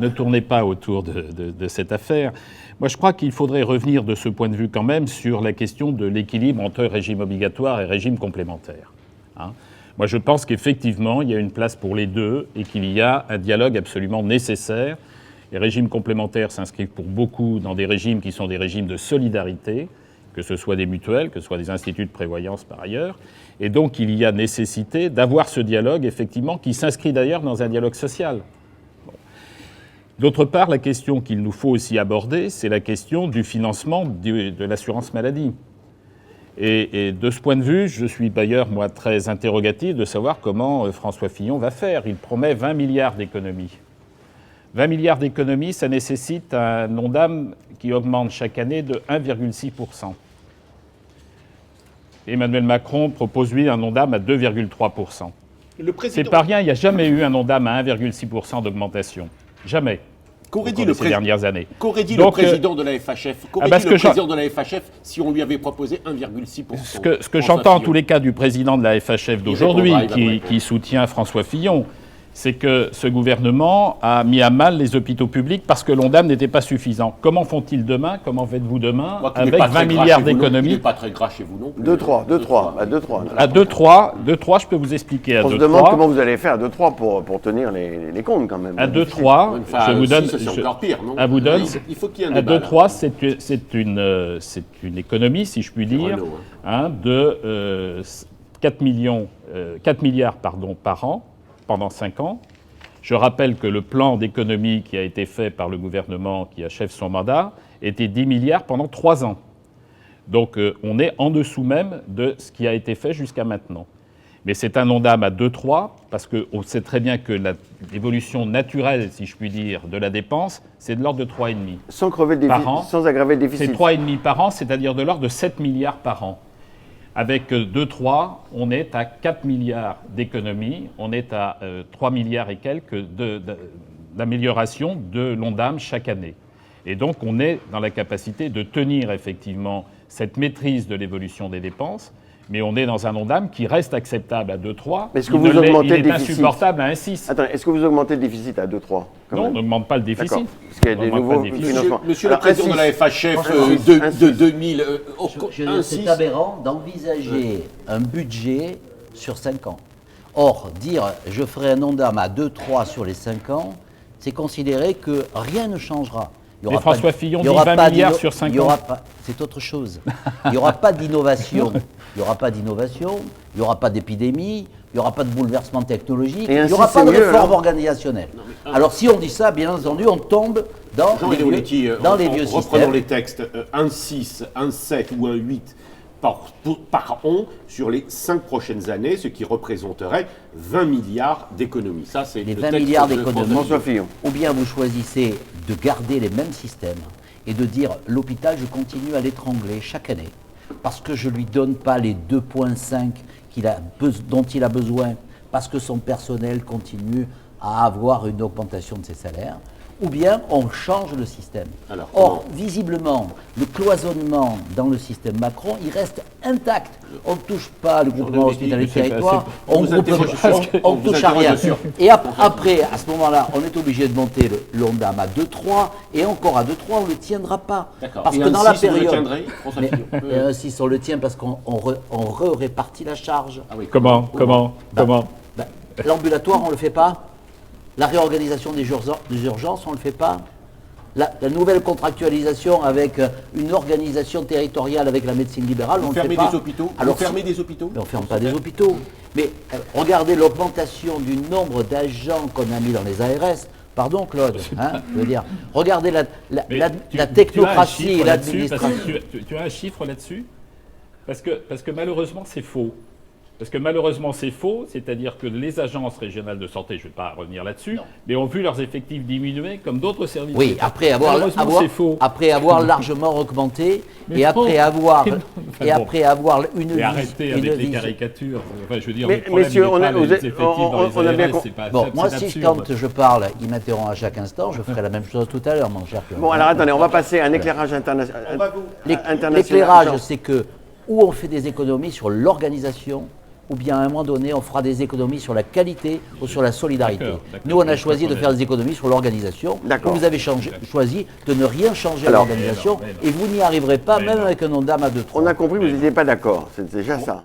ne tournez pas autour de cette affaire. Moi, je crois qu'il faudrait revenir de ce point de vue quand même sur la question de l'équilibre entre régime obligatoire et régime complémentaire. Hein. Moi, je pense qu'effectivement, il y a une place pour les deux et qu'il y a un dialogue absolument nécessaire. Les régimes complémentaires s'inscrivent pour beaucoup dans des régimes qui sont des régimes de solidarité, que ce soit des mutuelles, que ce soit des instituts de prévoyance par ailleurs. Et donc, il y a nécessité d'avoir ce dialogue, effectivement, qui s'inscrit d'ailleurs dans un dialogue social. Bon. D'autre part, la question qu'il nous faut aussi aborder, c'est la question du financement de l'assurance maladie. Et de ce point de vue, je suis d'ailleurs, moi, très interrogatif de savoir comment François Fillon va faire. Il promet 20 milliards d'économies. 20 milliards d'économies, ça nécessite un Ondam qui augmente chaque année de 1,6%. Emmanuel Macron propose, lui, un Ondam à 2,3%. C'est pas rien, il n'y a jamais eu un Ondam à 1,6% d'augmentation. Jamais. Qu'aurait dit, le dernières années. Qu'aurait dit le président de la FHF président de la FHF si on lui avait proposé 1,6%? Ce que j'entends en tous les cas du président de la FHF d'aujourd'hui, qui soutient François Fillon, c'est que ce gouvernement a mis à mal les hôpitaux publics parce que l'Ondam n'était pas suffisant. Comment font-ils demain? Comment faites-vous demain avec 20 milliards d'économies? Il n'est pas très gras chez vous non plus. 2,3. À 2,3, je peux vous expliquer. On se demande comment vous allez faire à 2,3 pour tenir les comptes quand même. À 2,3, je vous donne... C'est encore pire, non? À vous donne... Il faut qu'il y ait un débat. À 2,3, c'est une économie, si je puis dire, de 4 milliards par an, pendant 5 ans. Je rappelle que le plan d'économie qui a été fait par le gouvernement qui achève son mandat était 10 milliards pendant 3 ans. Donc on est en dessous même de ce qui a été fait jusqu'à maintenant. Mais c'est un Ondam à 2,3 parce qu'on sait très bien que l'évolution naturelle, si je puis dire, de la dépense, c'est de l'ordre de 3,5 sans crever le déficit, sans aggraver le déficit. C'est 3,5 par an, c'est-à-dire de l'ordre de 7 milliards par an. Avec 2,3, on est à 4 milliards d'économies, on est à 3 milliards et quelques d'amélioration de l'Ondam chaque année. Et donc on est dans la capacité de tenir effectivement cette maîtrise de l'évolution des dépenses, mais on est dans un Ondam qui reste acceptable à 2,3. Est-ce que vous augmentez le déficit? Il est insupportable à 1,6. Attends, est-ce que vous augmentez le déficit à 2,3? Non, on n'augmente pas le déficit. Parce qu'il y a des nouveaux financements. Monsieur le président de la FHF de 2000... C'est aberrant d'envisager un budget sur 5 ans. Or, dire je ferai un Ondam à 2,3 sur les 5 ans, c'est considérer que rien ne changera. Mais François Fillon dit 20 milliards sur 5 ans. C'est autre chose. Il n'y aura pas d'innovation. Il n'y aura pas d'innovation, il n'y aura pas d'épidémie, il n'y aura pas de bouleversement technologique, il n'y aura pas de réforme organisationnelle. Alors si on dit ça, bien entendu, on tombe dans les vieux systèmes. Reprenons les textes, un 6, un 7 ou un 8 par an sur les 5 prochaines années, ce qui représenterait 20 milliards d'économies. Ça, c'est les le 20 texte milliards de d'économies. François Fillon. Ou bien vous choisissez de garder les mêmes systèmes et de dire l'hôpital, je continue à l'étrangler chaque année parce que je ne lui donne pas les 2,5 dont il a besoin parce que son personnel continue à avoir une augmentation de ses salaires. Ou bien on change le système. Or, visiblement, le cloisonnement dans le système Macron, il reste intact. On ne touche pas le groupement hospitalier territoire, on ne touche à rien. Et après, à ce moment-là, on est obligé de monter l'Ondam à 2,3, et encore à 2,3, on ne le tiendra pas. Parce que dans la période... Un 6, on le tient parce qu'on répartit la charge. Ah oui. Comment L'ambulatoire, on ne le fait pas. La réorganisation des urgences, on ne le fait pas. La nouvelle contractualisation avec une organisation territoriale avec la médecine libérale, on ne le fait pas. Alors, fermer des hôpitaux. Mais on ne ferme pas des hôpitaux. Mais regardez l'augmentation du nombre d'agents qu'on a mis dans les ARS. Pardon Claude, je veux dire, regardez la technocratie et l'administration. Tu as un chiffre là-dessus parce que malheureusement c'est faux. Parce que malheureusement, c'est faux, c'est-à-dire que les agences régionales de santé, je ne vais pas revenir là-dessus, mais ont vu leurs effectifs diminuer comme d'autres services. Oui, après avoir largement augmenté et après avoir une... Mais arrêtez avec les caricatures. Enfin, je veux dire, messieurs, on a bien compris. Bon, moi, quand je parle, il m'interrompt à chaque instant, je ferai la même chose tout à l'heure, mon cher. Bon, alors attendez, on va passer à un éclairage international. L'éclairage, c'est que où on fait des économies sur l'organisation, ou bien à un moment donné, on fera des économies sur la qualité ou sur la solidarité. D'accord. Nous, on a Je choisi crois de qu'on faire des économies sur l'organisation. D'accord. Vous avez choisi de ne rien changer à Alors, l'organisation mais non. et vous n'y arriverez pas, Mais même non. avec un nom d'âme à 2-3. On a compris que vous n'étiez pas d'accord. C'est déjà ça.